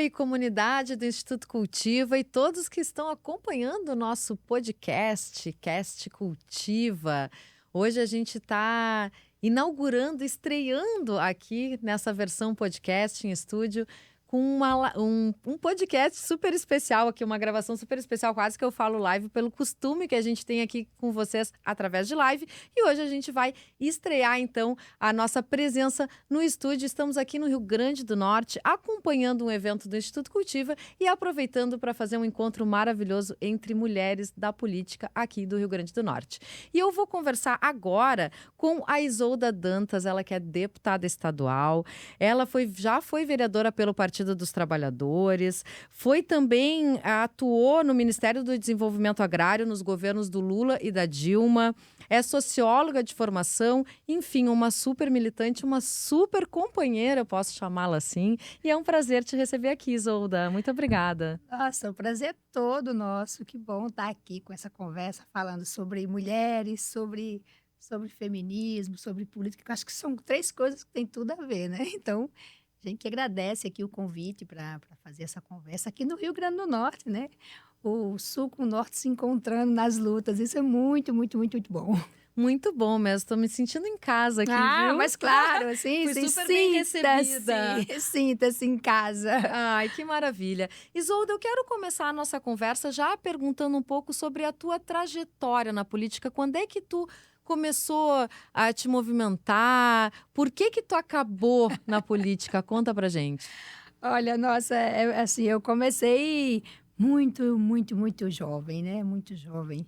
Oi, comunidade do Instituto Cultiva e todos que estão acompanhando o nosso podcast, Cast Cultiva. Hoje a gente está inaugurando, estreando aqui nessa versão podcast em estúdio com um podcast super especial aqui, uma gravação super especial, quase que eu falo live, pelo costume que a gente tem aqui com vocês através de live. E hoje a gente vai estrear, então, a nossa presença no estúdio. Estamos aqui no Rio Grande do Norte, acompanhando um evento do Instituto Cultiva e aproveitando para fazer um encontro maravilhoso entre mulheres da política aqui do Rio Grande do Norte. E eu vou conversar agora com a Isolda Dantas, ela que é deputada estadual, ela já foi vereadora pelo Partido dos Trabalhadores, atuou no Ministério do Desenvolvimento Agrário nos governos do Lula e da Dilma, é socióloga de formação, enfim, uma super militante, uma super companheira, eu posso chamá-la assim, e é um prazer te receber aqui, Isolda. Muito obrigada. Nossa, o prazer é todo nosso. Que bom estar aqui com essa conversa, falando sobre mulheres, sobre feminismo, sobre política, que eu acho que são 3 coisas que têm tudo a ver, né? Então, a gente que agradece aqui o convite para fazer essa conversa aqui no Rio Grande do Norte, né? O Sul com o Norte se encontrando nas lutas. Isso é muito, muito, muito, muito bom. Muito bom mesmo, estou me sentindo em casa aqui, viu? Mas claro, assim, Fui super bem recebida. Sinta-se em casa. Ai, que maravilha. Isolda, eu quero começar a nossa conversa já perguntando um pouco sobre a tua trajetória na política. Quando é que tu começou a te movimentar? Por que que tu acabou na política? Conta pra gente. Olha, nossa, assim, eu comecei muito, muito, muito jovem, né? Muito jovem.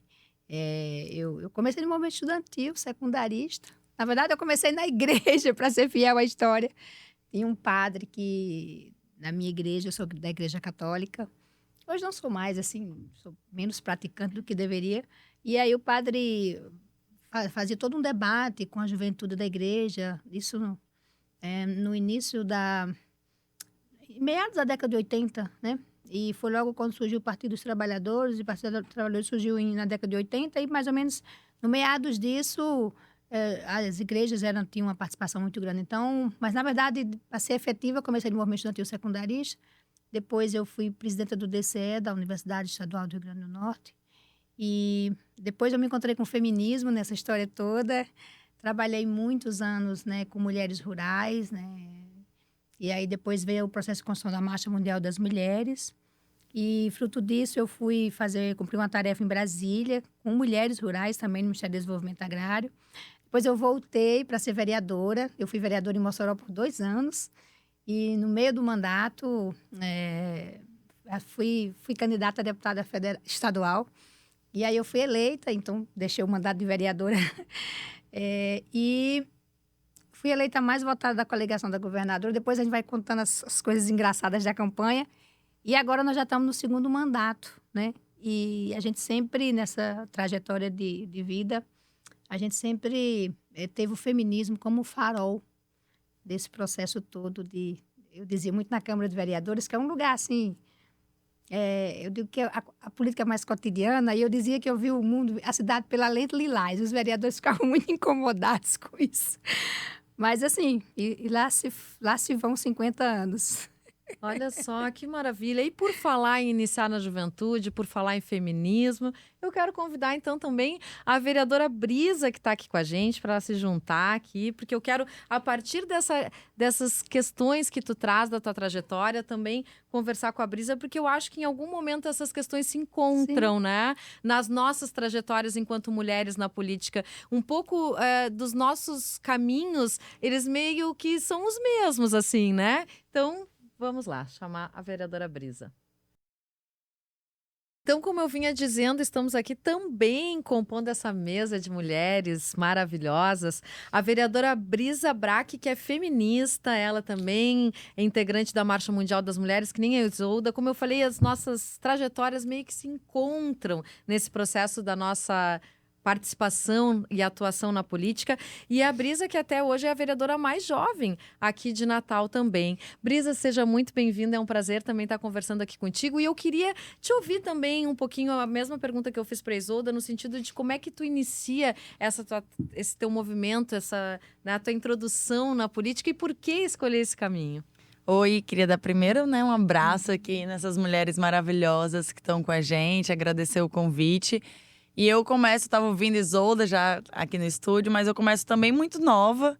Eu comecei no movimento estudantil, secundarista. Na verdade, eu comecei na igreja, para ser fiel à história. Tinha um padre que, na minha igreja, eu sou da igreja católica. Hoje não sou mais, assim, sou menos praticante do que deveria. E aí o padre fazia todo um debate com a juventude da igreja. Isso no início meados da década de 80, né? E foi logo quando surgiu o Partido dos Trabalhadores, e o Partido dos Trabalhadores surgiu na década de 80, e mais ou menos no meados disso, as igrejas tinham uma participação muito grande. Então, mas na verdade, para ser efetiva, eu comecei no movimento estudantil secundarista, depois eu fui presidenta do DCE, da Universidade Estadual do Rio Grande do Norte, e depois eu me encontrei com o feminismo nessa história toda, trabalhei muitos anos, né, com mulheres rurais, né, e aí depois veio o processo de construção da Marcha Mundial das Mulheres. E fruto disso eu fui cumprir uma tarefa em Brasília, com mulheres rurais também no Ministério do Desenvolvimento Agrário. Depois eu voltei para ser vereadora. Eu fui vereadora em Mossoró por 2 anos. E no meio do mandato, fui candidata a deputada estadual. E aí eu fui eleita, então deixei o mandato de vereadora. E fui eleita a mais votada da coligação da governadora. Depois a gente vai contando as coisas engraçadas da campanha. E agora nós já estamos no 2º mandato, né? E a gente sempre, nessa trajetória de vida, a gente sempre teve o feminismo como farol desse processo todo eu dizia muito na Câmara de Vereadores, que é um lugar assim, eu digo que a política é mais cotidiana, e eu dizia que eu vi o mundo, a cidade pela lente lilás. Os vereadores ficavam muito incomodados com isso. Mas assim, e lá se vão 50 anos. Olha só, que maravilha. E por falar em iniciar na juventude, por falar em feminismo, eu quero convidar então também a vereadora Brisa, que está aqui com a gente, para ela se juntar aqui, porque eu quero, a partir dessas questões que tu traz da tua trajetória, também conversar com a Brisa, porque eu acho que em algum momento essas questões se encontram, né? Nas nossas trajetórias enquanto mulheres na política. Um pouco dos nossos caminhos, eles meio que são os mesmos, assim, né? Então, vamos lá, chamar a vereadora Brisa. Então, como eu vinha dizendo, estamos aqui também compondo essa mesa de mulheres maravilhosas. A vereadora Brisa Braque, que é feminista, ela também é integrante da Marcha Mundial das Mulheres, que nem a Isolda. Como eu falei, as nossas trajetórias meio que se encontram nesse processo da nossa participação e atuação na política. E a Brisa, que até hoje é a vereadora mais jovem aqui de Natal também. Brisa, seja muito bem-vinda, é um prazer também estar conversando aqui contigo. E eu queria te ouvir também um pouquinho a mesma pergunta que eu fiz para a Isolda, no sentido de como é que tu inicia esse teu movimento, a tua introdução na política, e por que escolher esse caminho? Oi, queria dar primeiro, né, um abraço aqui nessas mulheres maravilhosas que estão com a gente, agradecer o convite. E eu estava ouvindo Isolda já aqui no estúdio, mas eu começo também muito nova,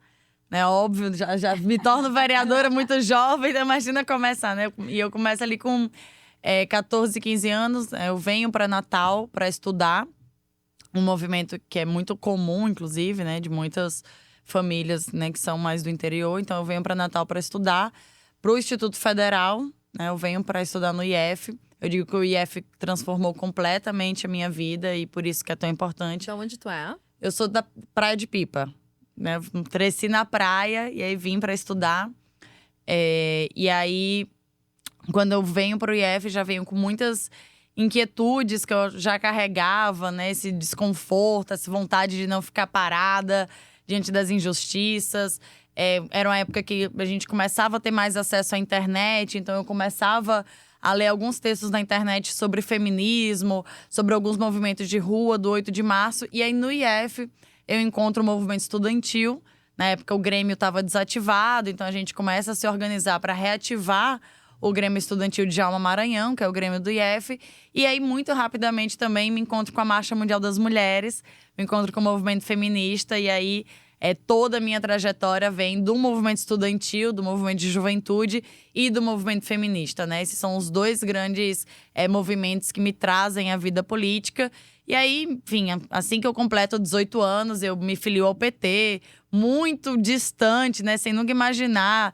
né? Óbvio, já me torno vereadora muito jovem, então imagina começar, né? E eu começo ali com 14, 15 anos, eu venho para Natal para estudar. Um movimento que é muito comum, inclusive, né? De muitas famílias, né, que são mais do interior. Então, eu venho para Natal para estudar. Para o Instituto Federal, né? Eu venho para estudar no IF. Eu digo que o IF transformou completamente a minha vida e por isso que é tão importante. De onde tu é? Eu sou da Praia de Pipa, né? Eu cresci na praia e aí vim para estudar. E aí, quando eu venho para o IF, já venho com muitas inquietudes que eu já carregava, né? Esse desconforto, essa vontade de não ficar parada diante das injustiças. Era uma época que a gente começava a ter mais acesso à internet, então eu começava a ler alguns textos na internet sobre feminismo, sobre alguns movimentos de rua do 8 de março. E aí no IF eu encontro o movimento estudantil. Na época o Grêmio estava desativado, então a gente começa a se organizar para reativar o Grêmio Estudantil de Djalma Maranhão, que é o Grêmio do IF. E aí, muito rapidamente também, me encontro com a Marcha Mundial das Mulheres, me encontro com o movimento feminista. E aí, toda a minha trajetória vem do movimento estudantil, do movimento de juventude e do movimento feminista, né? Esses são os dois grandes movimentos que me trazem à vida política. E aí, enfim, assim que eu completo 18 anos, eu me filio ao PT, muito distante, né? Sem nunca imaginar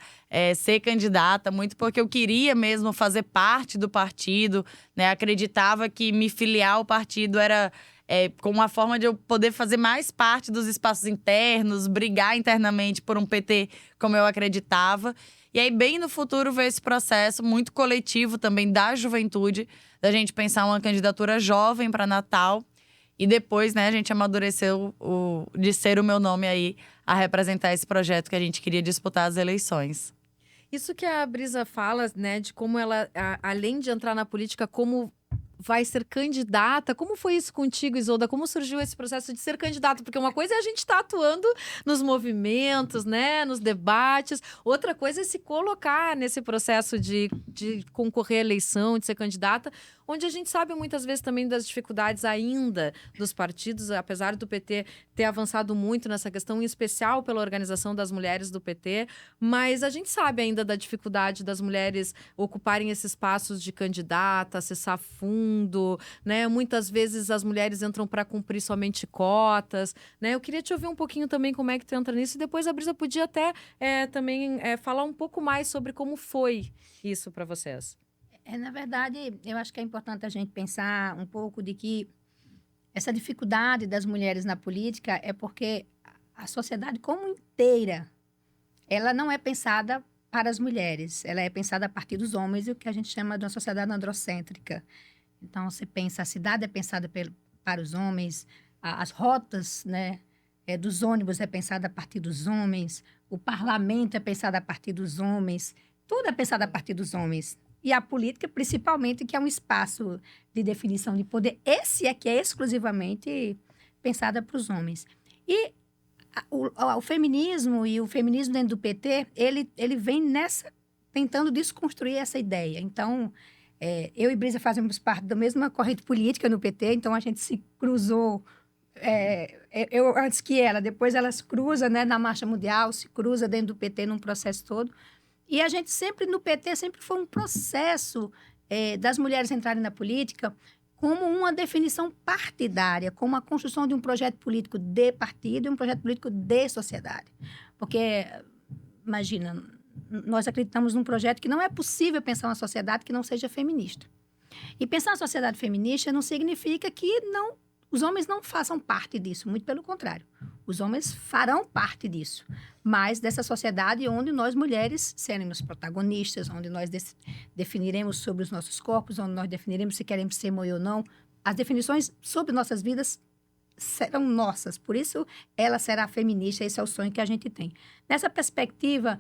ser candidata, muito porque eu queria mesmo fazer parte do partido, né? Acreditava que me filiar ao partido era como uma forma de eu poder fazer mais parte dos espaços internos, brigar internamente por um PT como eu acreditava. E aí, bem no futuro, veio esse processo muito coletivo também da juventude, da gente pensar uma candidatura jovem para Natal. E depois, né, a gente amadureceu de ser o meu nome aí a representar esse projeto que a gente queria disputar as eleições. Isso que a Brisa fala, né, de como ela, além de entrar na política, como vai ser candidata. Como foi isso contigo, Isolda? Como surgiu esse processo de ser candidata? Porque uma coisa é a gente estar atuando nos movimentos, né, nos debates. Outra coisa é se colocar nesse processo de concorrer à eleição, de ser candidata, onde a gente sabe muitas vezes também das dificuldades ainda dos partidos, apesar do PT ter avançado muito nessa questão, em especial pela organização das mulheres do PT, mas a gente sabe ainda da dificuldade das mulheres ocuparem esses espaços de candidata, acessar fundo, né? Muitas vezes as mulheres entram para cumprir somente cotas, né? Eu queria te ouvir um pouquinho também como é que tu entra nisso, e depois a Brisa podia até também falar um pouco mais sobre como foi isso para vocês. Na verdade, eu acho que é importante a gente pensar um pouco de que essa dificuldade das mulheres na política é porque a sociedade como inteira, ela não é pensada para as mulheres, ela é pensada a partir dos homens, e o que a gente chama de uma sociedade androcêntrica. Então, você pensa, a cidade é pensada para os homens, as rotas, né, dos ônibus é pensada a partir dos homens, o parlamento é pensado a partir dos homens, tudo é pensado a partir dos homens. E a política, principalmente, que é um espaço de definição de poder, esse é que é exclusivamente pensada para os homens. E o feminismo e o feminismo dentro do PT, ele vem tentando desconstruir essa ideia. Então, eu e Brisa fazemos parte da mesma corrente política no PT, então a gente se cruzou, eu antes que ela, depois ela se cruza, né, na Marcha Mundial, se cruza dentro do PT num processo todo. E a gente sempre, no PT, sempre foi um processo das mulheres entrarem na política como uma definição partidária, como a construção de um projeto político de partido e um projeto político de sociedade. Porque, imagina, nós acreditamos num projeto que não é possível pensar uma sociedade que não seja feminista. E pensar uma sociedade feminista não significa que os homens não façam parte disso, muito pelo contrário. Os homens farão parte disso, mas dessa sociedade onde nós, mulheres, seremos protagonistas, onde nós definiremos sobre os nossos corpos, onde nós definiremos se queremos ser mãe ou não. As definições sobre nossas vidas serão nossas, por isso ela será feminista, esse é o sonho que a gente tem. Nessa perspectiva,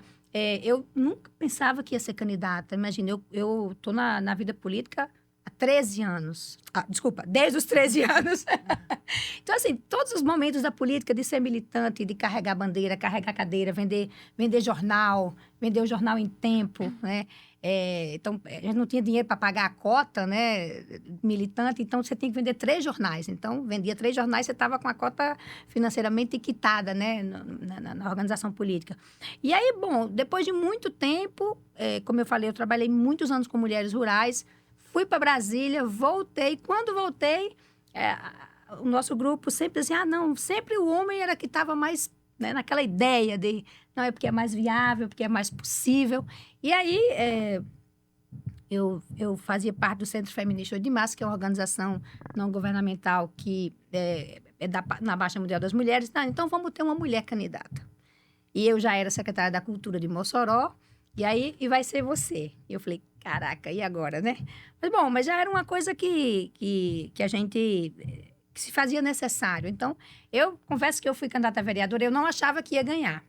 eu nunca pensava que ia ser candidata. Imagina, eu estou na vida política há 13 anos. Desculpa, desde os 13 anos. Então, assim, todos os momentos da política, de ser militante, de carregar bandeira, carregar cadeira, vender jornal, vender o jornal em tempo, né? Então, a gente não tinha dinheiro para pagar a cota, né, militante, então você tinha que vender 3 jornais. Então, vendia 3 jornais, você estava com a cota financeiramente quitada, né, na organização política. E aí, bom, depois de muito tempo, como eu falei, eu trabalhei muitos anos com mulheres rurais, fui para Brasília, voltei. Quando voltei, o nosso grupo sempre dizia, não, sempre o homem era que estava mais, né, naquela ideia de, não, é porque é mais viável, porque é mais possível. E aí, eu fazia parte do Centro Feminista 8 de Março, que é uma organização não governamental que na Baixa Mundial das Mulheres. Então, vamos ter uma mulher candidata. E eu já era secretária da Cultura de Mossoró, e vai ser você. E eu falei, caraca, e agora, né? Mas, bom, mas já era uma coisa que a gente... que se fazia necessário. Então, eu confesso que eu fui candidata a vereadora, eu não achava que ia ganhar.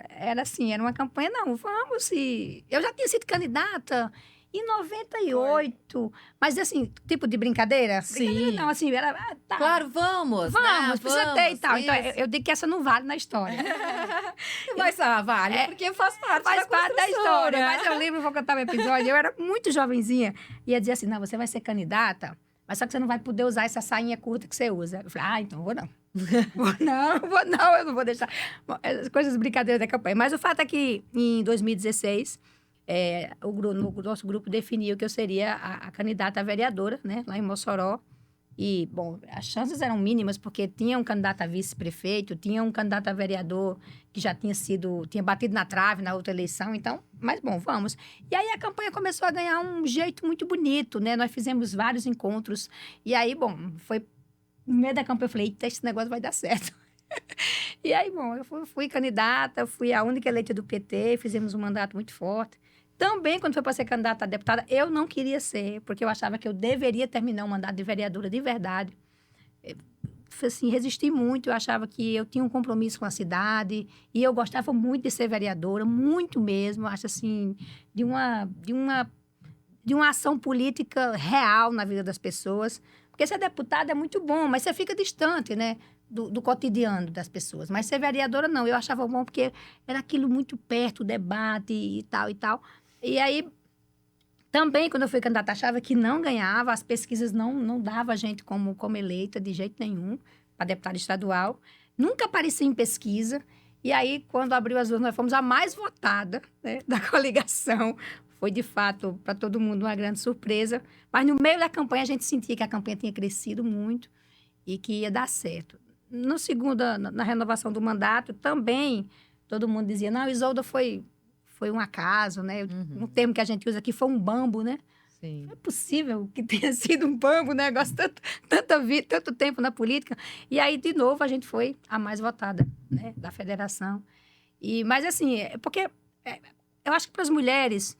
Era assim, era uma campanha, não, vamos se... Eu já tinha sido candidata em 98, mas assim, tipo de brincadeira? Sim. Brincadeira não, assim, era... tá. Claro, vamos, né? Precisa ter e tal. Isso. Então, eu digo que essa não vale na história. Mas vale, porque faz parte da história. né? Mas eu lembro, vou contar um episódio, eu era muito jovenzinha, e ia dizer assim, não, você vai ser candidata, mas só que você não vai poder usar essa sainha curta que você usa. Eu falei, então vou não. Eu não vou deixar. Bom, as coisas brincadeiras da campanha. Mas o fato é que, em 2016, o nosso grupo definiu que eu seria a candidata a vereadora, né, lá em Mossoró. E, bom, as chances eram mínimas, porque tinha um candidato a vice-prefeito, tinha um candidato a vereador que já tinha batido na trave na outra eleição, então, mas bom, vamos. E aí a campanha começou a ganhar um jeito muito bonito, né? Nós fizemos vários encontros, e aí, bom, foi no meio da campanha, eu falei, eita, esse negócio vai dar certo. E aí, bom, eu fui candidata, fui a única eleita do PT, fizemos um mandato muito forte. Também, quando foi para ser candidata a deputada, eu não queria ser, porque eu achava que eu deveria terminar o mandato de vereadora de verdade. Assim, resisti muito, eu achava que eu tinha um compromisso com a cidade, e eu gostava muito de ser vereadora, muito mesmo, acho assim, de uma ação política real na vida das pessoas. Porque ser deputada é muito bom, mas você fica distante, né? Do cotidiano das pessoas. Mas ser vereadora, não. Eu achava bom porque era aquilo muito perto, o debate e tal e tal. E aí, também, quando eu fui candidata, achava que não ganhava. As pesquisas não davam a gente como eleita de jeito nenhum para deputada estadual. Nunca aparecia em pesquisa. E aí, quando abriu as urnas, nós fomos a mais votada, né, da coligação. Foi, de fato, para todo mundo uma grande surpresa. Mas no meio da campanha, a gente sentia que a campanha tinha crescido muito e que ia dar certo. Na renovação do mandato, também, todo mundo dizia, não, Isolda foi um acaso, né? Um termo que a gente usa aqui foi um bambo, né? Sim. Não é possível que tenha sido um bambo, né? Negócio tanto tempo na política. E aí, de novo, a gente foi a mais votada, né? Da federação. Mas, assim, porque eu acho que para as mulheres...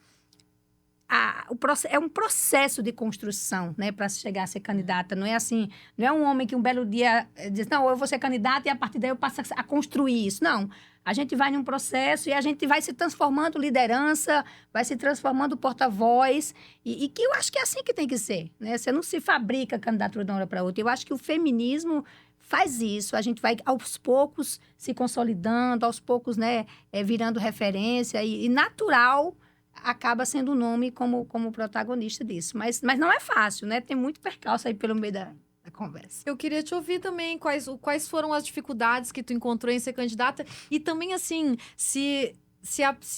é um processo de construção, né, para chegar a ser candidata. Não é assim, não é um homem que um belo dia diz, não, eu vou ser candidata e a partir daí eu passo a construir isso. Não, a gente vai num processo e a gente vai se transformando liderança, vai se transformando porta-voz, e que eu acho que é assim que tem que ser, né? Você não se fabrica candidatura de uma hora para outra. Eu acho que o feminismo faz isso, a gente vai aos poucos se consolidando, aos poucos, né, virando referência e natural acaba sendo o nome como protagonista disso. Mas não é fácil, né? Tem muito percalço aí pelo meio da conversa. Eu queria te ouvir também quais foram as dificuldades que tu encontrou em ser candidata e também, assim, se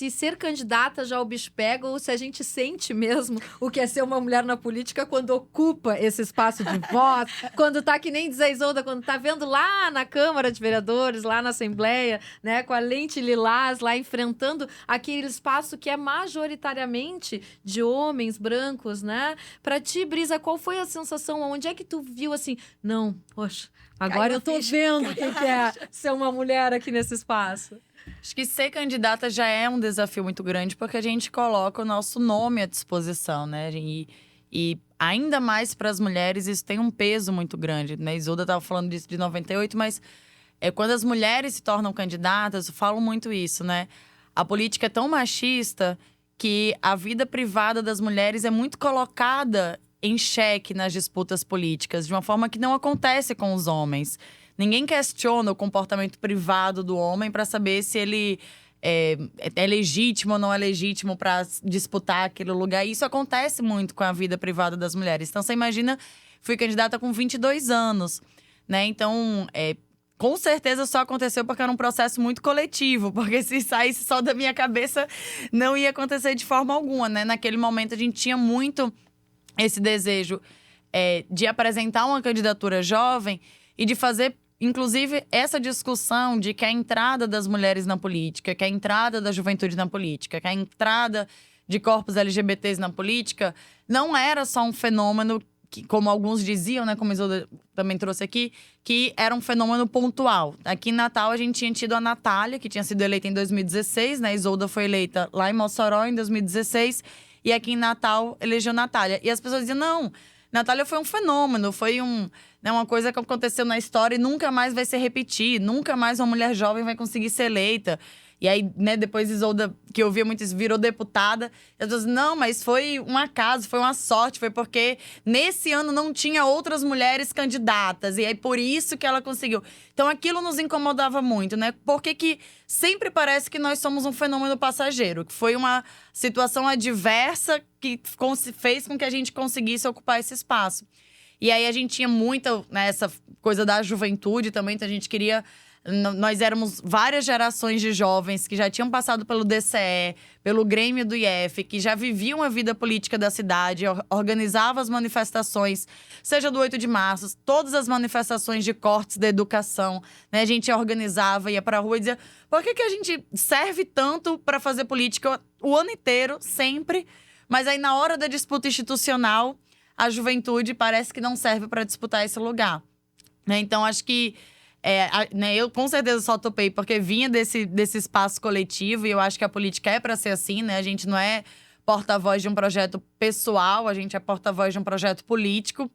ser candidata já o bicho pega ou se a gente sente mesmo o que é ser uma mulher na política quando ocupa esse espaço de voz, quando tá que nem diz a Isolda, quando tá vendo lá na Câmara de Vereadores, lá na Assembleia, né, com a lente lilás, lá enfrentando aquele espaço que é majoritariamente de homens brancos, né? Pra ti, Brisa, qual foi a sensação? Onde é que tu viu assim, não, poxa, agora eu tô vendo o que é ser uma mulher aqui nesse espaço? Acho que ser candidata já é um desafio muito grande, porque a gente coloca o nosso nome à disposição, né? E ainda mais para as mulheres, isso tem um peso muito grande, né? Isolda estava falando disso de 98, mas quando as mulheres se tornam candidatas, eu falo muito isso, né? A política é tão machista que a vida privada das mulheres é muito colocada em xeque nas disputas políticas, de uma forma que não acontece com os homens. Ninguém questiona o comportamento privado do homem para saber se ele é legítimo ou não é legítimo para disputar aquele lugar. E isso acontece muito com a vida privada das mulheres. Então, você imagina, fui candidata com 22 anos, né? Então, com certeza só aconteceu porque era um processo muito coletivo. Porque se saísse só da minha cabeça, não ia acontecer de forma alguma, né? Naquele momento, a gente tinha muito esse desejo de apresentar uma candidatura jovem e de fazer, inclusive, essa discussão de que a entrada das mulheres na política, que a entrada da juventude na política, que a entrada de corpos LGBTs na política não era só um fenômeno que, como alguns diziam, né, como a Isolda também trouxe aqui, que era um fenômeno pontual. Aqui em Natal, a gente tinha tido a Natália, que tinha sido eleita em 2016, né? A Isolda foi eleita lá em Mossoró em 2016, e aqui em Natal elegeu Natália. E as pessoas diziam, não, Natália foi um fenômeno, foi uma coisa que aconteceu na história e nunca mais vai se repetir, nunca mais uma mulher jovem vai conseguir ser eleita. E aí, né, depois Isolda, que eu ouvia muito isso, virou deputada. E as pessoas, não, mas foi um acaso, foi uma sorte, foi porque nesse ano não tinha outras mulheres candidatas. E aí, por isso que ela conseguiu. Então, aquilo nos incomodava muito, né? Porque sempre parece que nós somos um fenômeno passageiro, que foi uma situação adversa que fez com que a gente conseguisse ocupar esse espaço. E aí, a gente tinha muita, né, essa coisa da juventude também, então a gente queria... Nós éramos várias gerações de jovens que já tinham passado pelo DCE, pelo Grêmio do IF, que já viviam a vida política da cidade, organizavam as manifestações, seja do 8 de março, todas as manifestações de cortes da educação, né? A gente organizava, ia pra rua e dizia, por que a gente serve tanto para fazer política o ano inteiro, sempre, mas aí na hora da disputa institucional, a juventude parece que não serve para disputar esse lugar, né? Então, acho que né, eu com certeza só topei porque vinha desse espaço coletivo e eu acho que a política é para ser assim, né? A gente não é porta-voz de um projeto pessoal, a gente é porta-voz de um projeto político.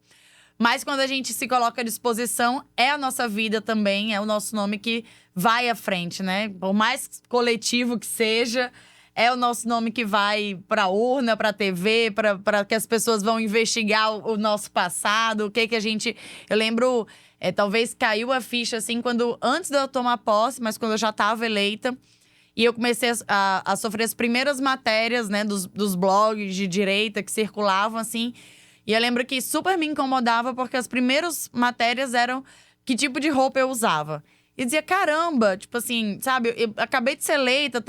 Mas quando a gente se coloca à disposição, é a nossa vida também, é o nosso nome que vai à frente, né? Por mais coletivo que seja, é o nosso nome que vai para a urna, para a TV, para que as pessoas vão investigar o nosso passado, o que a gente... Eu lembro... talvez caiu a ficha, assim, antes de eu tomar posse, mas quando eu já estava eleita. E eu comecei a sofrer as primeiras matérias, né, dos blogs de direita que circulavam, assim. E eu lembro que super me incomodava, porque as primeiras matérias eram que tipo de roupa eu usava. E dizia, caramba, tipo assim, sabe? Eu acabei de ser eleita,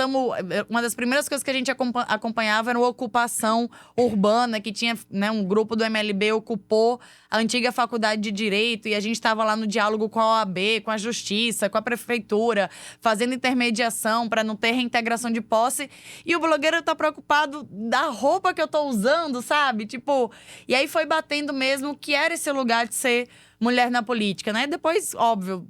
uma das primeiras coisas que a gente acompanhava era a ocupação urbana, que tinha, né, um grupo do MLB ocupou a antiga faculdade de Direito e a gente estava lá no diálogo com a OAB, com a Justiça, com a Prefeitura, fazendo intermediação para não ter reintegração de posse. E o blogueiro tá preocupado da roupa que eu tô usando, sabe? Tipo, e aí foi batendo mesmo que era esse lugar de ser mulher na política, né? Depois, óbvio,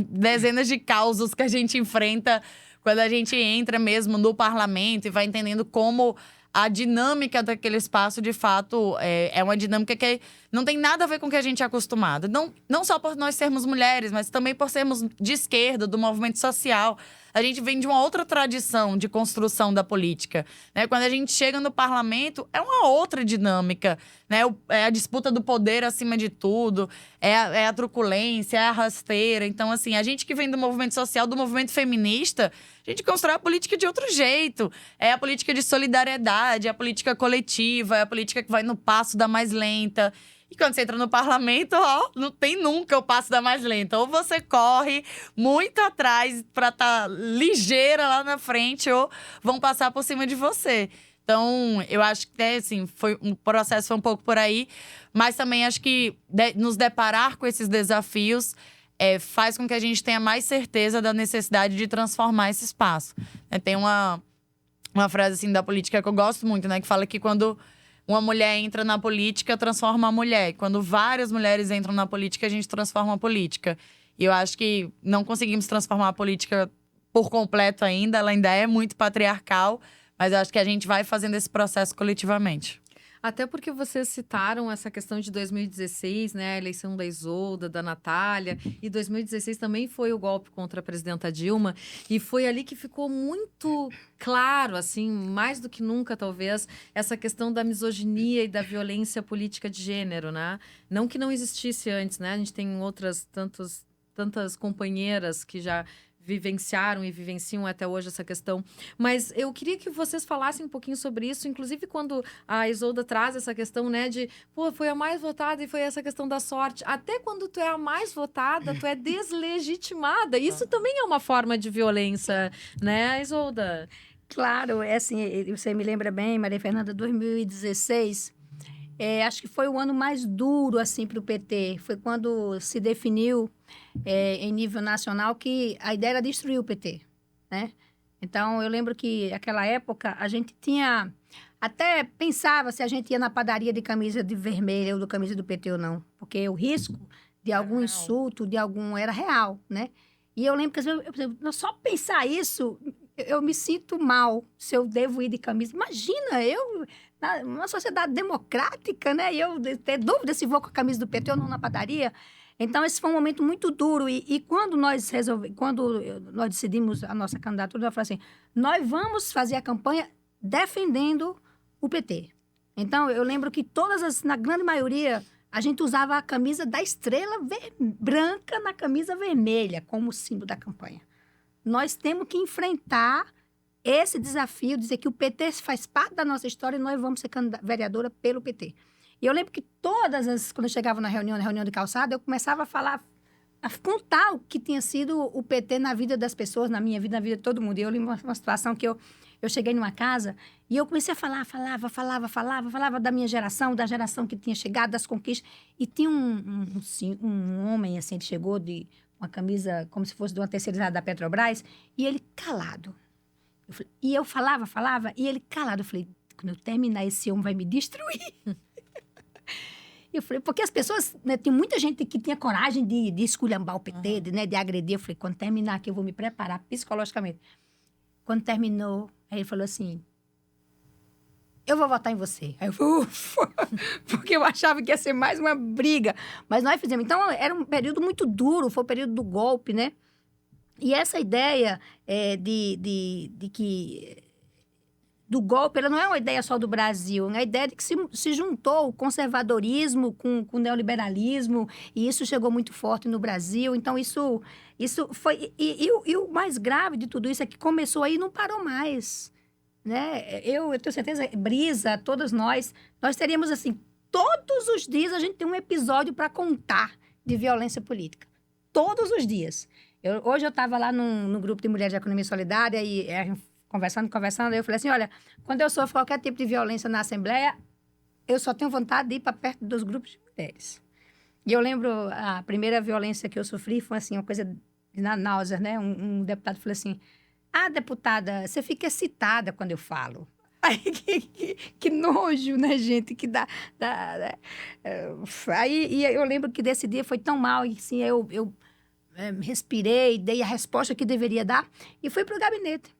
dezenas de causos que a gente enfrenta quando a gente entra mesmo no parlamento e vai entendendo como a dinâmica daquele espaço, de fato, é uma dinâmica que não tem nada a ver com o que a gente é acostumado. Não só por nós sermos mulheres, mas também por sermos de esquerda, do movimento social. A gente vem de uma outra tradição de construção da política, né? Quando a gente chega no parlamento, é uma outra dinâmica, né? É a disputa do poder acima de tudo, é a truculência, é a rasteira. Então, assim, a gente que vem do movimento social, do movimento feminista, a gente constrói a política de outro jeito. É a política de solidariedade, é a política coletiva, é a política que vai no passo da mais lenta. E quando você entra no parlamento, não tem nunca o passo da mais lenta. Ou você corre muito atrás para estar ligeira lá na frente, ou vão passar por cima de você. Então, eu acho que, assim, o processo foi um pouco por aí. Mas também acho que nos deparar com esses desafios faz com que a gente tenha mais certeza da necessidade de transformar esse espaço. Tem uma frase, assim, da política que eu gosto muito, né? Que fala que quando uma mulher entra na política, transforma a mulher. E quando várias mulheres entram na política, a gente transforma a política. E eu acho que não conseguimos transformar a política por completo ainda. Ela ainda é muito patriarcal. Mas eu acho que a gente vai fazendo esse processo coletivamente. Até porque vocês citaram essa questão de 2016, né? A eleição da Isolda, da Natália. E 2016 também foi o golpe contra a presidenta Dilma. E foi ali que ficou muito claro, assim, mais do que nunca, talvez, essa questão da misoginia e da violência política de gênero, né? Não que não existisse antes, né? A gente tem outras tantas companheiras que já vivenciaram e vivenciam até hoje essa questão. Mas eu queria que vocês falassem um pouquinho sobre isso, inclusive quando a Isolda traz essa questão, né, de, pô, foi a mais votada e foi essa questão da sorte. Até quando tu é a mais votada, tu é deslegitimada. Isso também é uma forma de violência, né, Isolda? Claro, é assim, você me lembra bem, Maria Fernanda, 2016, acho que foi o ano mais duro, assim, para o PT. Foi quando se definiu, em nível nacional, que a ideia era destruir o PT, né? Então, eu lembro que, naquela época, a gente tinha... Até pensava se a gente ia na padaria de camisa de vermelha ou de camisa do PT ou não. Porque o risco de algum insulto, de algum... era real, né? E eu lembro que, às vezes, só pensar isso, eu me sinto mal se eu devo ir de camisa. Imagina, numa sociedade democrática, né? E eu ter dúvida se vou com a camisa do PT ou não na padaria. Então, esse foi um momento muito duro. E quando nós decidimos a nossa candidatura, eu falei assim, nós vamos fazer a campanha defendendo o PT. Então, eu lembro que na grande maioria, a gente usava a camisa da estrela branca na camisa vermelha como símbolo da campanha. Nós temos que enfrentar esse desafio, dizer que o PT faz parte da nossa história e nós vamos ser vereadora pelo PT. E eu lembro que quando eu chegava na reunião de calçada, eu começava a falar, a contar o que tinha sido o PT na vida das pessoas, na minha vida, na vida de todo mundo. E eu lembro uma situação que eu cheguei numa casa e eu comecei a falava da minha geração, da geração que tinha chegado, das conquistas. E tinha um homem, assim, ele chegou de uma camisa como se fosse de uma terceirizada da Petrobras, e ele calado. E eu falava, e ele calado. Eu falei, quando eu terminar, esse homem vai me destruir. Eu falei, porque as pessoas, né, tem muita gente que tinha coragem de esculhambar o PT, de agredir. Eu falei, quando terminar aqui, eu vou me preparar psicologicamente. Quando terminou, aí ele falou assim, eu vou votar em você. Aí eu falei, ufa, porque eu achava que ia ser mais uma briga. Mas nós fizemos. Então, era um período muito duro, foi o período do golpe, né? E essa ideia do golpe, ela não é uma ideia só do Brasil, é a ideia de que se juntou o conservadorismo com o neoliberalismo, e isso chegou muito forte no Brasil. Então, isso foi... E o mais grave de tudo isso é que começou aí e não parou mais, né? Eu tenho certeza, Brisa, todos nós teríamos, assim, todos os dias a gente tem um episódio para contar de violência política. Todos os dias. Hoje eu estava lá num grupo de mulheres de economia solidária e conversando, aí eu falei assim, olha, quando eu sofro qualquer tipo de violência na Assembleia, eu só tenho vontade de ir para perto dos grupos de mulheres. E eu lembro, a primeira violência que eu sofri foi assim, uma coisa na náusea, né? Um deputado falou assim, deputada, você fica excitada quando eu falo. Aí, que nojo, né, gente? Que dá. Aí e eu lembro que desse dia foi tão mal, e assim, eu respirei, dei a resposta que deveria dar e fui para o gabinete.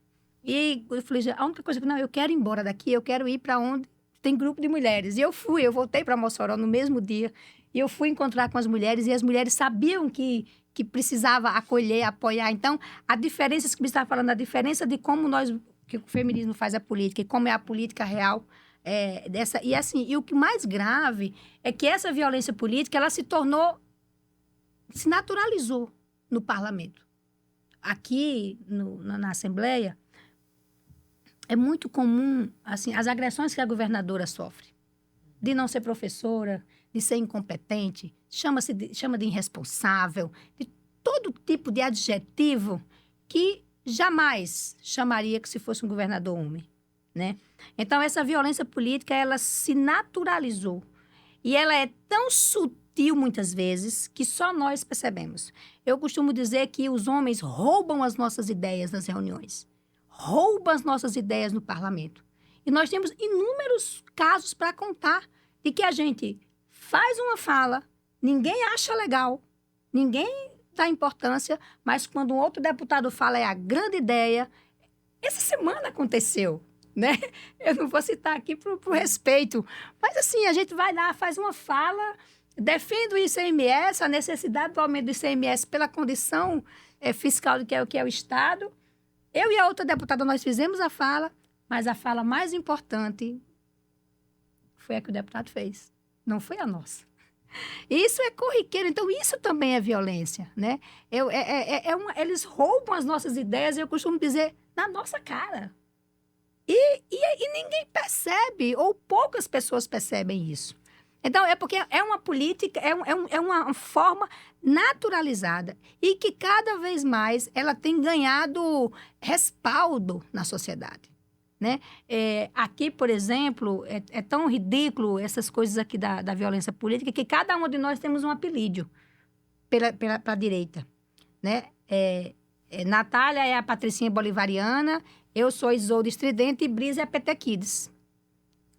E eu falei, a única coisa que eu quero ir embora daqui, eu quero ir para onde tem grupo de mulheres. E eu voltei para Mossoró no mesmo dia, e eu fui encontrar com as mulheres, e as mulheres sabiam que precisava acolher, apoiar. Então, a diferença, que você estava falando, a diferença de como que o feminismo faz a política e como é a política real, e assim, e o que mais grave é que essa violência política, ela se naturalizou no parlamento. Aqui, na Assembleia, é muito comum, assim, as agressões que a governadora sofre. De não ser professora, de ser incompetente, chama de irresponsável, de todo tipo de adjetivo que jamais chamaria que se fosse um governador homem, né? Então, essa violência política, ela se naturalizou. E ela é tão sutil, muitas vezes, que só nós percebemos. Eu costumo dizer que os homens roubam as nossas ideias nas reuniões. Roubam as nossas ideias no parlamento. E nós temos inúmeros casos para contar de que a gente faz uma fala, ninguém acha legal, ninguém dá importância, mas quando um outro deputado fala é a grande ideia. Essa semana aconteceu. né? Eu não vou citar aqui pro respeito. Mas, assim, a gente vai lá, faz uma fala, defende o ICMS, a necessidade do aumento do ICMS pela condição fiscal do que é o Estado. Eu e a outra deputada, nós fizemos a fala, mas a fala mais importante foi a que o deputado fez. Não foi a nossa. Isso é corriqueiro, então isso também é violência, né? Eles roubam as nossas ideias, eu costumo dizer, na nossa cara. E ninguém percebe, ou poucas pessoas percebem isso. Então, é porque é uma política, é uma forma naturalizada e que cada vez mais ela tem ganhado respaldo na sociedade, né? Aqui, por exemplo, é tão ridículo essas coisas aqui da violência política que cada um de nós temos um apelido para a direita, né? Natália é a Patricinha Bolivariana, eu sou Isolda Estridente e Brisa é a PT Kids,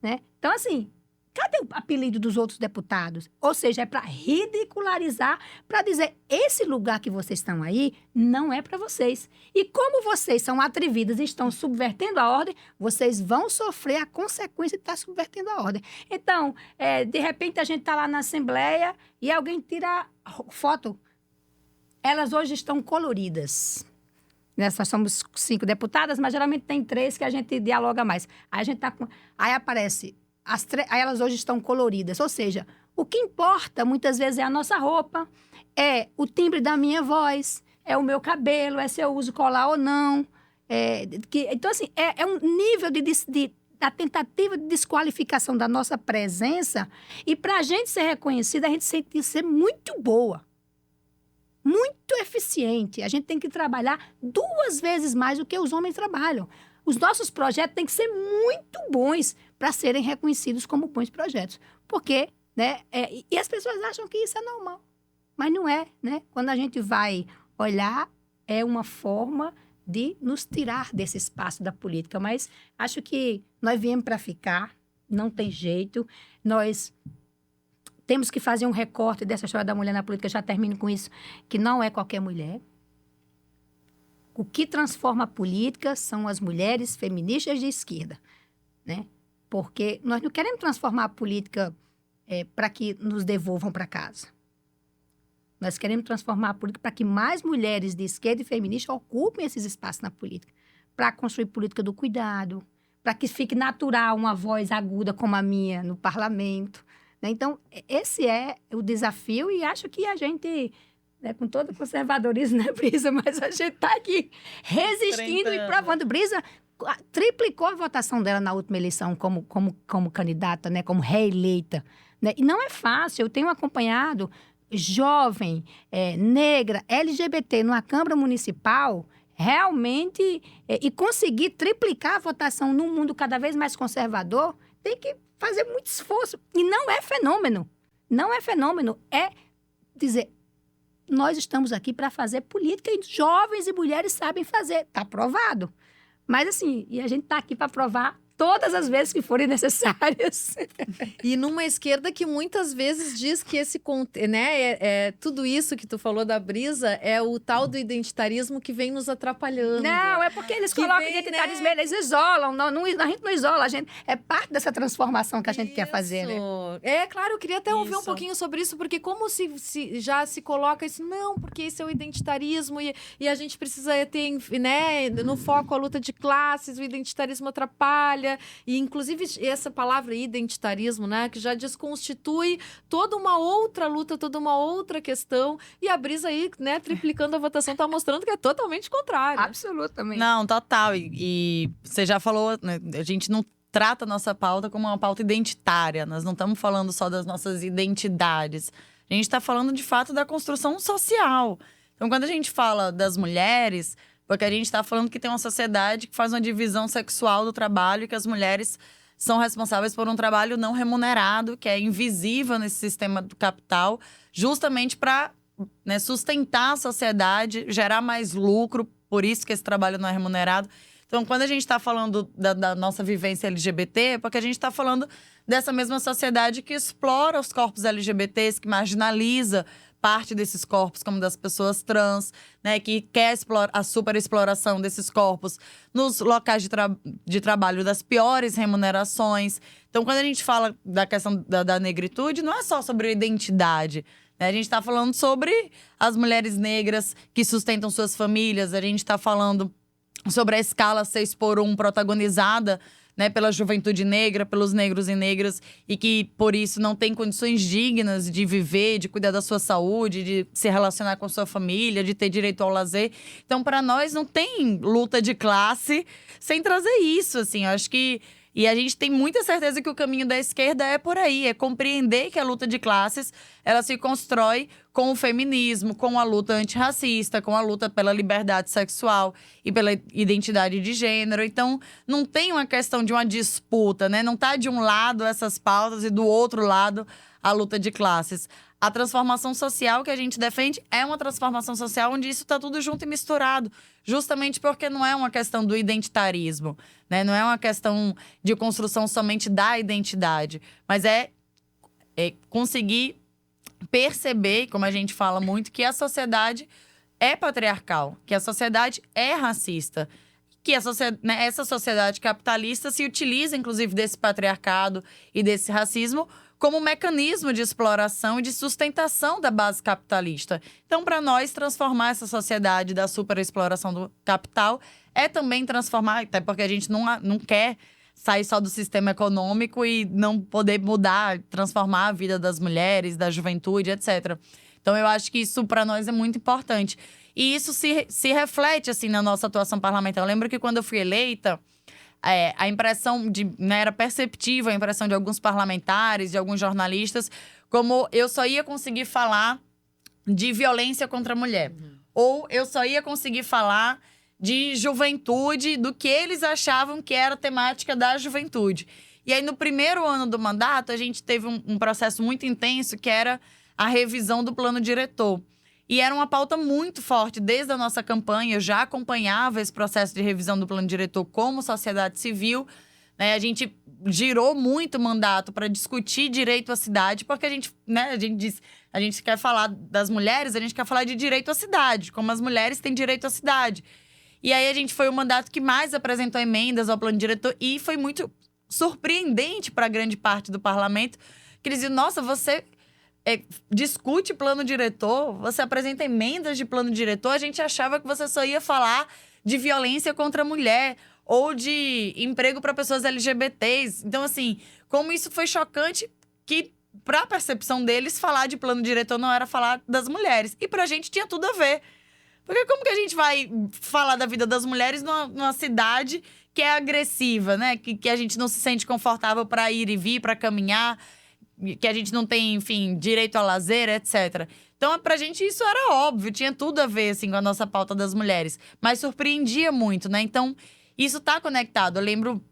né? Então, assim, cadê o apelido dos outros deputados? Ou seja, é para ridicularizar, para dizer, esse lugar que vocês estão aí não é para vocês. E como vocês são atrevidas e estão subvertendo a ordem, vocês vão sofrer a consequência de estar subvertendo a ordem. Então, de repente, a gente está lá na Assembleia e alguém tira foto. Elas hoje estão coloridas. Nós somos 5 deputadas, mas geralmente tem 3 que a gente dialoga mais. Aí a gente tá com... Aí aparece... Aí elas hoje estão coloridas. Ou seja, o que importa muitas vezes é a nossa roupa, é o timbre da minha voz, é o meu cabelo, é se eu uso colar ou não. Então, assim, é um nível da tentativa de desqualificação da nossa presença. E para a gente ser reconhecida, a gente tem que ser muito boa, muito eficiente. A gente tem que trabalhar 2 vezes mais do que os homens trabalham. Os nossos projetos têm que ser muito bons para serem reconhecidos como bons projetos. Porque, né? E as pessoas acham que isso é normal. Mas não é, né? Quando a gente vai olhar, é uma forma de nos tirar desse espaço da política. Mas acho que nós viemos para ficar, não tem jeito. Nós temos que fazer um recorte dessa história da mulher na política, já termino com isso, que não é qualquer mulher. O que transforma a política são as mulheres feministas de esquerda, né? Porque nós não queremos transformar a política para que nos devolvam para casa. Nós queremos transformar a política para que mais mulheres de esquerda e feminista ocupem esses espaços na política, para construir política do cuidado, para que fique natural uma voz aguda como a minha no parlamento, né? Então, esse é o desafio e acho que a gente... com todo o conservadorismo, né, Brisa? Mas a gente está aqui resistindo e provando. Brisa triplicou a votação dela na última eleição como candidata, né, como reeleita, né? E não é fácil. Eu tenho acompanhado jovem, negra, LGBT numa Câmara Municipal, realmente, e conseguir triplicar a votação num mundo cada vez mais conservador, tem que fazer muito esforço. E não é fenômeno. Não é fenômeno. É dizer... Nós estamos aqui para fazer política e jovens e mulheres sabem fazer. Está provado. Mas, assim, e a gente está aqui para provar todas as vezes que forem necessárias. E numa esquerda que muitas vezes diz que né, tudo isso que tu falou da Brisa é o tal do identitarismo que vem nos atrapalhando. Não, é porque eles colocam identitarismo, né? Eles isolam. A gente não isola, a gente é parte dessa transformação que a gente quer fazer, né? Claro, eu queria até ouvir um pouquinho sobre isso, porque como já se coloca isso, não, porque isso é o identitarismo e a gente precisa ter, né, no foco a luta de classes, o identitarismo atrapalha. E, inclusive, essa palavra identitarismo, né, que já desconstitui toda uma outra luta, toda uma outra questão. E a Brisa aí, né, triplicando a votação, tá mostrando que é totalmente contrário. Absolutamente. Não, total. E você já falou, né, a gente não trata a nossa pauta como uma pauta identitária. Nós não estamos falando só das nossas identidades. A gente está falando, de fato, da construção social. Então, quando a gente fala das mulheres... Porque a gente está falando que tem uma sociedade que faz uma divisão sexual do trabalho, que as mulheres são responsáveis por um trabalho não remunerado, que é invisível nesse sistema do capital, justamente para, né, sustentar a sociedade, gerar mais lucro, por isso que esse trabalho não é remunerado. Então, quando a gente está falando da nossa vivência LGBT, é porque a gente está falando dessa mesma sociedade que explora os corpos LGBTs, que marginaliza parte desses corpos, como das pessoas trans, né, que quer a superexploração desses corpos nos locais de trabalho das piores remunerações. Então, quando a gente fala da questão da negritude, não é só sobre identidade, né? A gente está falando sobre as mulheres negras que sustentam suas famílias, a gente está falando sobre a escala 6x1 protagonizada, né, pela juventude negra, pelos negros e negras, e que, por isso, não tem condições dignas de viver, de cuidar da sua saúde, de se relacionar com a sua família, de ter direito ao lazer. Então, para nós, não tem luta de classe sem trazer isso, assim. Eu acho que… E a gente tem muita certeza que o caminho da esquerda é por aí, é compreender que a luta de classes, ela se constrói com o feminismo, com a luta antirracista, com a luta pela liberdade sexual e pela identidade de gênero. Então, não tem uma questão de uma disputa, né? Não tá de um lado essas pautas e do outro lado a luta de classes. A transformação social que a gente defende é uma transformação social onde isso está tudo junto e misturado. Justamente porque não é uma questão do identitarismo, né? Não é uma questão de construção somente da identidade. Mas é conseguir perceber, como a gente fala muito, que a sociedade é patriarcal, que a sociedade é racista. Que essa sociedade capitalista se utiliza, inclusive, desse patriarcado e desse racismo como um mecanismo de exploração e de sustentação da base capitalista. Então, para nós, transformar essa sociedade da superexploração do capital é também transformar, até porque a gente não quer sair só do sistema econômico e não poder mudar, transformar a vida das mulheres, da juventude, etc. Então, eu acho que isso, para nós, é muito importante. E isso se reflete, assim, na nossa atuação parlamentar. Eu lembro que quando eu fui eleita, a impressão né, era perceptível a impressão de alguns parlamentares, de alguns jornalistas, como eu só ia conseguir falar de violência contra a mulher. Ou eu só ia conseguir falar de juventude, do que eles achavam que era a temática da juventude. E aí, no primeiro ano do mandato, a gente teve um processo muito intenso, que era a revisão do plano diretor. E era uma pauta muito forte desde a nossa campanha. Eu já acompanhava esse processo de revisão do plano diretor como sociedade civil, né? A gente girou muito o mandato para discutir direito à cidade, porque a gente quer falar das mulheres, a gente quer falar de direito à cidade, como as mulheres têm direito à cidade. E aí a gente foi o mandato que mais apresentou emendas ao plano diretor, e foi muito surpreendente para grande parte do parlamento, que eles diziam: nossa, você discute plano diretor, você apresenta emendas de plano diretor, a gente achava que você só ia falar de violência contra a mulher ou de emprego para pessoas LGBTs. Então, assim, como isso foi chocante, que para a percepção deles, falar de plano diretor não era falar das mulheres. E pra gente tinha tudo a ver. Porque como que a gente vai falar da vida das mulheres numa cidade que é agressiva, né? Que a gente não se sente confortável para ir e vir, para caminhar, que a gente não tem, enfim, direito ao lazer, etc. Então, pra gente, isso era óbvio, tinha tudo a ver, assim, com a nossa pauta das mulheres. Mas surpreendia muito, né? Então, isso tá conectado. Eu lembro,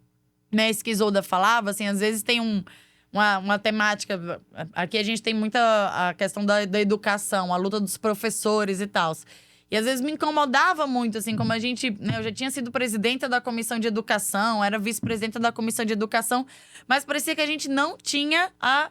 né, isso que Isolda falava, assim, às vezes tem uma temática… Aqui a gente tem muita a questão da educação, a luta dos professores e tal. E às vezes me incomodava muito, assim, como a gente… Né, eu já tinha sido presidenta da Comissão de Educação, era vice-presidenta da Comissão de Educação, mas parecia que a gente não tinha a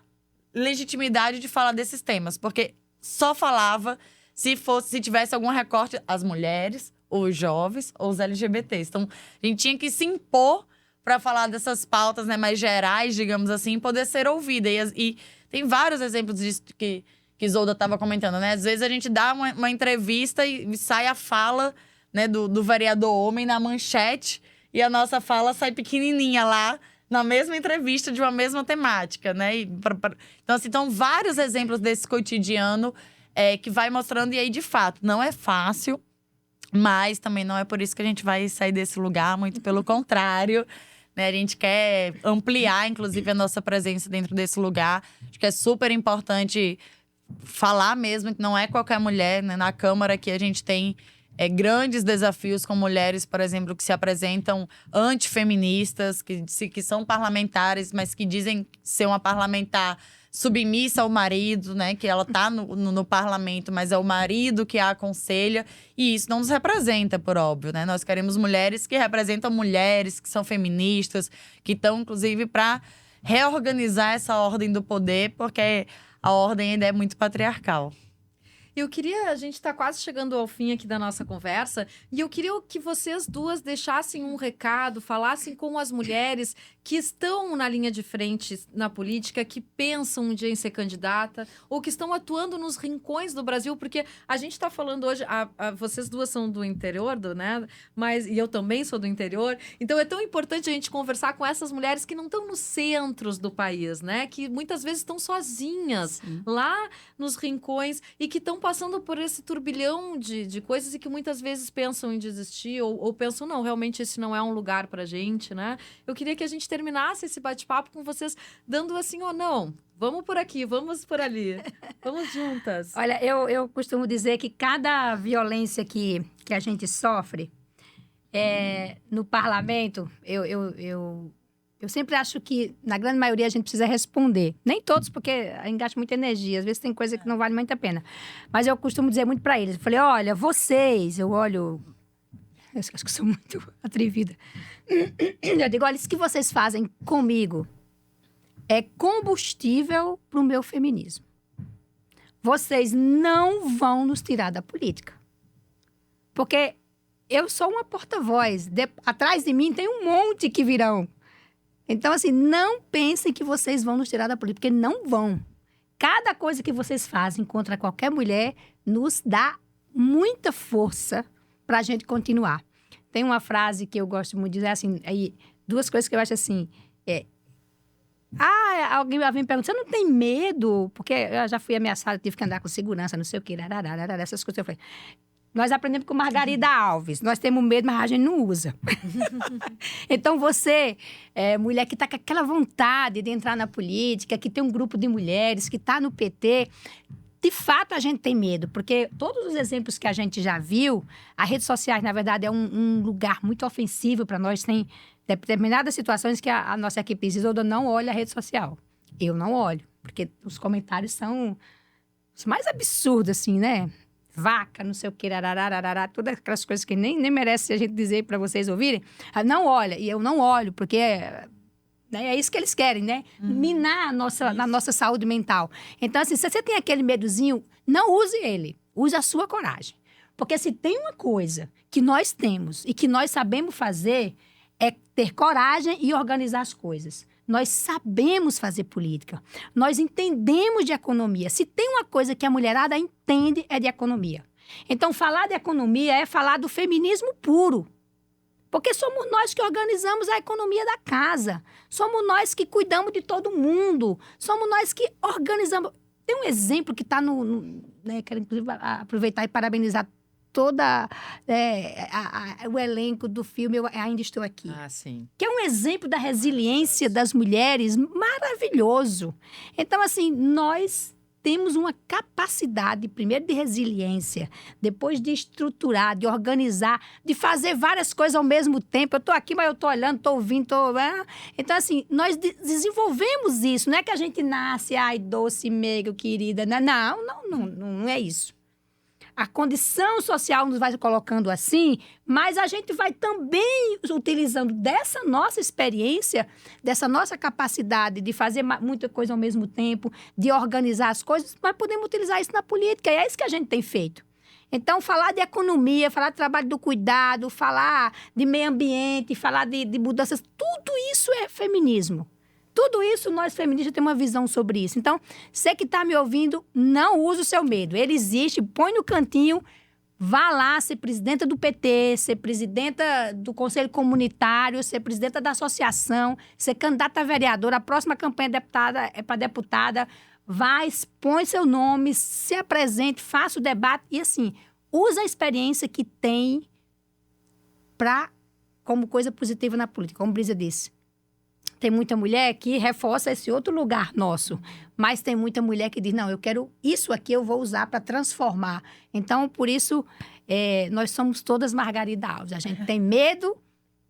legitimidade de falar desses temas, porque só falava se tivesse algum recorte as mulheres, os jovens ou os LGBTs. Então, a gente tinha que se impor para falar dessas pautas, né, mais gerais, digamos assim, e poder ser ouvida. E tem vários exemplos disso que Isolda estava comentando, né? Às vezes a gente dá uma entrevista e sai a fala, né, do vereador homem na manchete, e a nossa fala sai pequenininha lá, na mesma entrevista de uma mesma temática, né? Então, assim, estão vários exemplos desse cotidiano que vai mostrando. E aí, de fato, não é fácil, mas também não é por isso que a gente vai sair desse lugar, muito pelo contrário. Né? A gente quer ampliar, inclusive, a nossa presença dentro desse lugar. Acho que é super importante falar mesmo que não é qualquer mulher, né? Na Câmara que a gente tem grandes desafios com mulheres, por exemplo, que se apresentam antifeministas, que são parlamentares, mas que dizem ser uma parlamentar submissa ao marido, né? Que ela está no parlamento, mas é o marido que a aconselha. E isso não nos representa, por óbvio, né? Nós queremos mulheres que representam mulheres, que são feministas, que estão, inclusive, para reorganizar essa ordem do poder, porque a ordem ainda é muito patriarcal. A gente está quase chegando ao fim aqui da nossa conversa, e eu queria que vocês duas deixassem um recado, falassem com as mulheres que estão na linha de frente na política, que pensam um dia em ser candidata, ou que estão atuando nos rincões do Brasil, porque a gente está falando hoje, vocês duas são do interior, né? E eu também sou do interior, então é tão importante a gente conversar com essas mulheres que não estão nos centros do país, né? Que muitas vezes estão sozinhas, lá nos rincões, e que estão passando por esse turbilhão de coisas e que muitas vezes pensam em desistir ou pensam, não, realmente esse não é um lugar pra gente, né? Eu queria que a gente terminasse esse bate-papo com vocês dando assim, não, vamos por aqui, vamos por ali, vamos juntas. Olha, eu costumo dizer que cada violência que a gente sofre no parlamento, eu sempre acho que, na grande maioria, a gente precisa responder. Nem todos, porque a gente gasta muita energia. Às vezes tem coisa que não vale muito a pena. Mas eu costumo dizer muito para eles. Eu falei, olha, eu olho... Eu acho que sou muito atrevida. Eu digo, olha, isso que vocês fazem comigo é combustível para o meu feminismo. Vocês não vão nos tirar da política. Porque eu sou uma porta-voz. Atrás de mim tem um monte que virão. Então, assim, não pensem que vocês vão nos tirar da política, porque não vão. Cada coisa que vocês fazem contra qualquer mulher nos dá muita força para a gente continuar. Tem uma frase que eu gosto muito de dizer, assim, duas coisas que eu acho assim, alguém vem me perguntar, você não tem medo? Porque eu já fui ameaçada, tive que andar com segurança, não sei o quê, essas coisas. Eu falei, nós aprendemos com Margarida Alves, nós temos medo, mas a gente não usa. Então você, mulher que está com aquela vontade de entrar na política, que tem um grupo de mulheres, que está no PT... De fato, a gente tem medo, porque todos os exemplos que a gente já viu, as redes sociais, na verdade, é um lugar muito ofensivo para nós. Tem determinadas situações que a nossa equipe diz, Isolda, não olha a rede social. Eu não olho, porque os comentários são os mais absurdos, assim, né? Vaca, não sei o que, todas aquelas coisas que nem merece a gente dizer para vocês ouvirem. Não olha, e eu não olho, porque... É isso que eles querem, né? Minar a nossa saúde mental. Então, assim, se você tem aquele medozinho, não use ele. Use a sua coragem. Porque se tem uma coisa que nós temos e que nós sabemos fazer, é ter coragem e organizar as coisas. Nós sabemos fazer política. Nós entendemos de economia. Se tem uma coisa que a mulherada entende, é de economia. Então, falar de economia é falar do feminismo puro. Porque somos nós que organizamos a economia da casa. Somos nós que cuidamos de todo mundo. Somos nós que organizamos. Tem um exemplo que está né, quero, inclusive, aproveitar e parabenizar toda o elenco do filme Eu Ainda Estou Aqui. Sim. Que é um exemplo da resiliência das mulheres maravilhoso. Então, assim, nós... temos uma capacidade, primeiro, de resiliência, depois de estruturar, de organizar, de fazer várias coisas ao mesmo tempo. Eu estou aqui, mas eu estou olhando, estou ouvindo, Então, assim, nós desenvolvemos isso. Não é que a gente nasce, doce, meiga, querida. Não é isso. A condição social nos vai colocando assim, mas a gente vai também utilizando dessa nossa experiência, dessa nossa capacidade de fazer muita coisa ao mesmo tempo, de organizar as coisas, mas podemos utilizar isso na política, e é isso que a gente tem feito. Então, falar de economia, falar de trabalho do cuidado, falar de meio ambiente, falar de mudanças, tudo isso é feminismo. Tudo isso, nós feministas temos uma visão sobre isso. Então, você que está me ouvindo, não use o seu medo. Ele existe, põe no cantinho, vá lá ser presidenta do PT, ser presidenta do Conselho Comunitário, ser presidenta da associação, ser candidata a vereadora, a próxima campanha para deputada, vá, expõe seu nome, se apresente, faça o debate e, assim, use a experiência que tem como coisa positiva na política, como Brisa disse. Tem muita mulher que reforça esse outro lugar nosso, mas tem muita mulher que diz, não, eu quero isso aqui, eu vou usar para transformar. Então, por isso, nós somos todas Margarida Alves. A gente tem medo,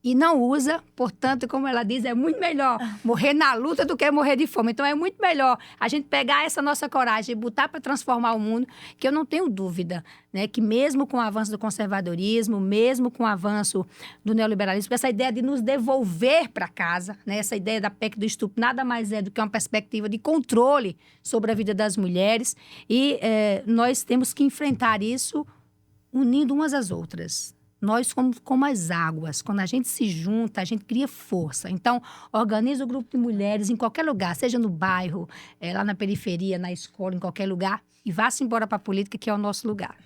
e não usa, portanto, como ela diz, é muito melhor morrer na luta do que morrer de fome. Então, é muito melhor a gente pegar essa nossa coragem e botar para transformar o mundo, que eu não tenho dúvida, né, que mesmo com o avanço do conservadorismo, mesmo com o avanço do neoliberalismo, essa ideia de nos devolver para casa, né, essa ideia da PEC do estupro, nada mais é do que uma perspectiva de controle sobre a vida das mulheres, e nós temos que enfrentar isso unindo umas às outras. Nós somos como as águas. Quando a gente se junta, a gente cria força. Então, organiza o grupo de mulheres em qualquer lugar, seja no bairro, lá na periferia, na escola, em qualquer lugar, e vá-se embora para a política, que é o nosso lugar.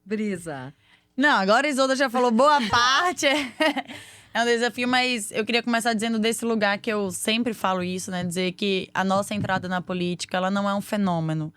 Brisa. Não, agora a Isolda já falou boa parte. É um desafio, mas eu queria começar dizendo desse lugar que eu sempre falo isso, né? Dizer que a nossa entrada na política, ela não é um fenômeno.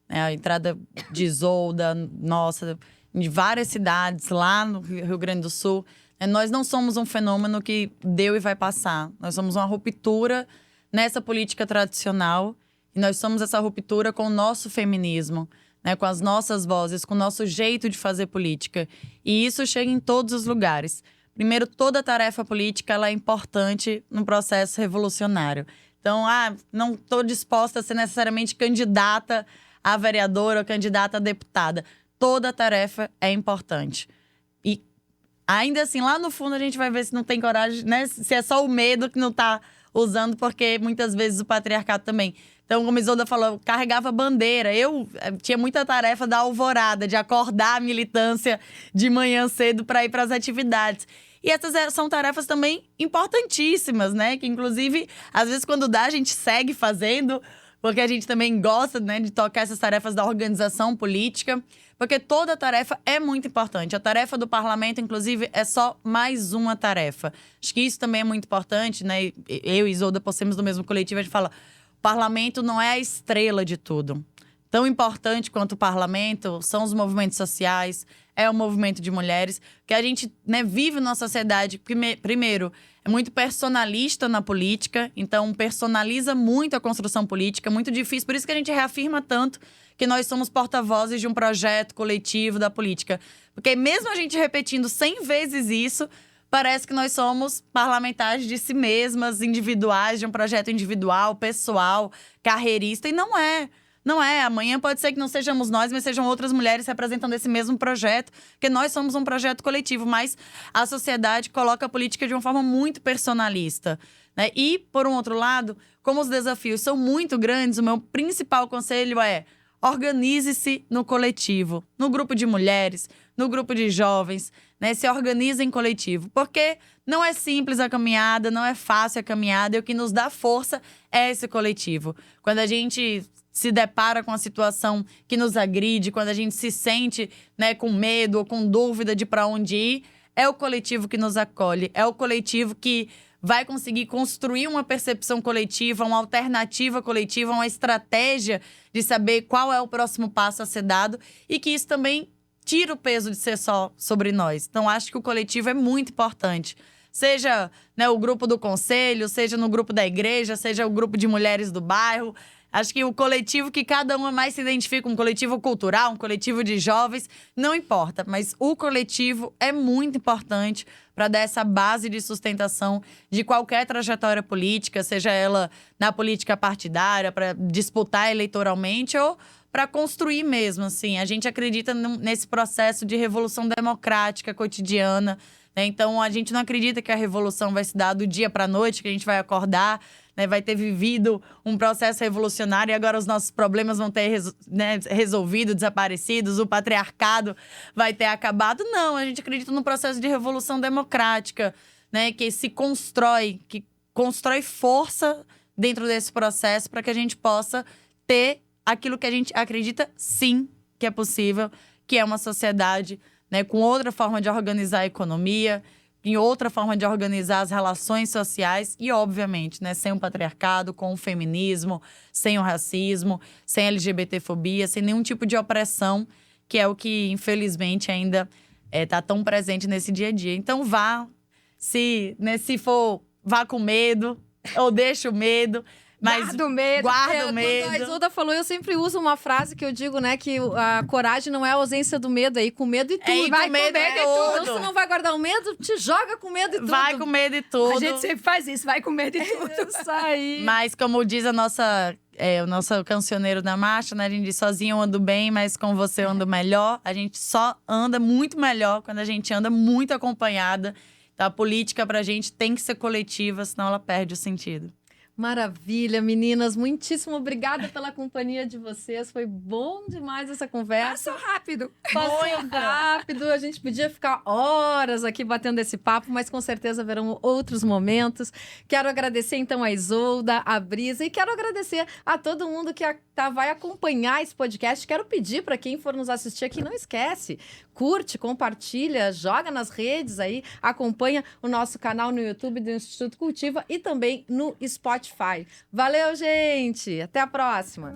A entrada de Isolda, nossa, de várias cidades lá no Rio Grande do Sul. Nós não somos um fenômeno que deu e vai passar. Nós somos uma ruptura nessa política tradicional. E nós somos essa ruptura com o nosso feminismo, né? Com as nossas vozes, com o nosso jeito de fazer política. E isso chega em todos os lugares. Primeiro, toda tarefa política ela é importante no processo revolucionário. Então, não estou disposta a ser necessariamente candidata a vereadora ou candidata a deputada. Toda tarefa é importante. E ainda assim, lá no fundo, a gente vai ver se não tem coragem, né? Se é só o medo que não está usando, porque muitas vezes o patriarcado também. Então, como a Isolda falou, eu carregava bandeira. Eu tinha muita tarefa da alvorada, de acordar a militância de manhã cedo para ir para as atividades. E essas são tarefas também importantíssimas, né? Que, inclusive, às vezes, quando dá, a gente segue fazendo, porque a gente também gosta, né, de tocar essas tarefas da organização política, porque toda tarefa é muito importante. A tarefa do parlamento, inclusive, é só mais uma tarefa. Acho que isso também é muito importante, né? Eu e Isolda, por sermos do mesmo coletivo, a gente fala, o parlamento não é a estrela de tudo. Tão importante quanto o parlamento são os movimentos sociais, é o movimento de mulheres, que a gente, né, vive numa sociedade, primeiro, é muito personalista na política, então personaliza muito a construção política, muito difícil. Por isso que a gente reafirma tanto que nós somos porta-vozes de um projeto coletivo da política. Porque mesmo a gente repetindo 100 vezes isso, parece que nós somos parlamentares de si mesmas, individuais, de um projeto individual, pessoal, carreirista, e não é. Não é. Amanhã pode ser que não sejamos nós, mas sejam outras mulheres representando esse mesmo projeto, porque nós somos um projeto coletivo, mas a sociedade coloca a política de uma forma muito personalista, né? E, por um outro lado, como os desafios são muito grandes, o meu principal conselho é: organize-se no coletivo, no grupo de mulheres, no grupo de jovens, né? Se organize em coletivo, porque não é simples a caminhada, não é fácil a caminhada, e o que nos dá força é esse coletivo. Quando a gente se depara com a situação que nos agride, quando a gente se sente, né, com medo ou com dúvida de para onde ir, é o coletivo que nos acolhe, é o coletivo que vai conseguir construir uma percepção coletiva, uma alternativa coletiva, uma estratégia de saber qual é o próximo passo a ser dado, e que isso também tira o peso de ser só sobre nós. Então, acho que o coletivo é muito importante. Seja, né, o grupo do conselho, seja no grupo da igreja, seja o grupo de mulheres do bairro. Acho que o coletivo que cada uma mais se identifica, um coletivo cultural, um coletivo de jovens, não importa. Mas o coletivo é muito importante para dar essa base de sustentação de qualquer trajetória política, seja ela na política partidária, para disputar eleitoralmente ou para construir mesmo, assim. A gente acredita nesse processo de revolução democrática cotidiana, né? Então, a gente não acredita que a revolução vai se dar do dia para a noite, que a gente vai acordar, né, vai ter vivido um processo revolucionário e agora os nossos problemas vão ter resolvido, desaparecidos, o patriarcado vai ter acabado. Não, a gente acredita no processo de revolução democrática, né, que constrói força dentro desse processo para que a gente possa ter aquilo que a gente acredita, sim, que é possível, que é uma sociedade, né, com outra forma de organizar a economia, em outra forma de organizar as relações sociais e, obviamente, né, sem o patriarcado, com o feminismo, sem o racismo, sem a LGBTfobia, sem nenhum tipo de opressão, que é o que, infelizmente, ainda está tão presente nesse dia a dia. Então, vá com medo ou deixa o medo, Mas Guarda o medo. guarda o Quando a medo. Isolda falou, eu sempre uso uma frase que eu digo, né? Que a coragem não é a ausência do medo, é ir com medo e tudo. É ir Vai com medo e Então, tudo. se não vai guardar o medo, te joga com medo e tudo. Vai com medo e tudo. A gente sempre faz isso, vai com medo e tudo. Isso aí. Mas como diz o nosso cancioneiro da marcha, né? A gente diz, sozinho eu ando bem, mas com você eu ando melhor. A gente só anda muito melhor quando a gente anda muito acompanhada. Então, a política pra gente tem que ser coletiva, senão ela perde o sentido. Maravilha, meninas. Muitíssimo obrigada pela companhia de vocês. Foi bom demais essa conversa. Passou rápido. Passou rápido. A gente podia ficar horas aqui batendo esse papo, mas com certeza haverão outros momentos. Quero agradecer, então, a Isolda, a Brisa, e quero agradecer a todo mundo que vai acompanhar esse podcast. Quero pedir para quem for nos assistir aqui, não esquece, curte, compartilha, joga nas redes aí, acompanha o nosso canal no YouTube do Instituto Cultiva e também no Spotify. Valeu, gente! Até a próxima!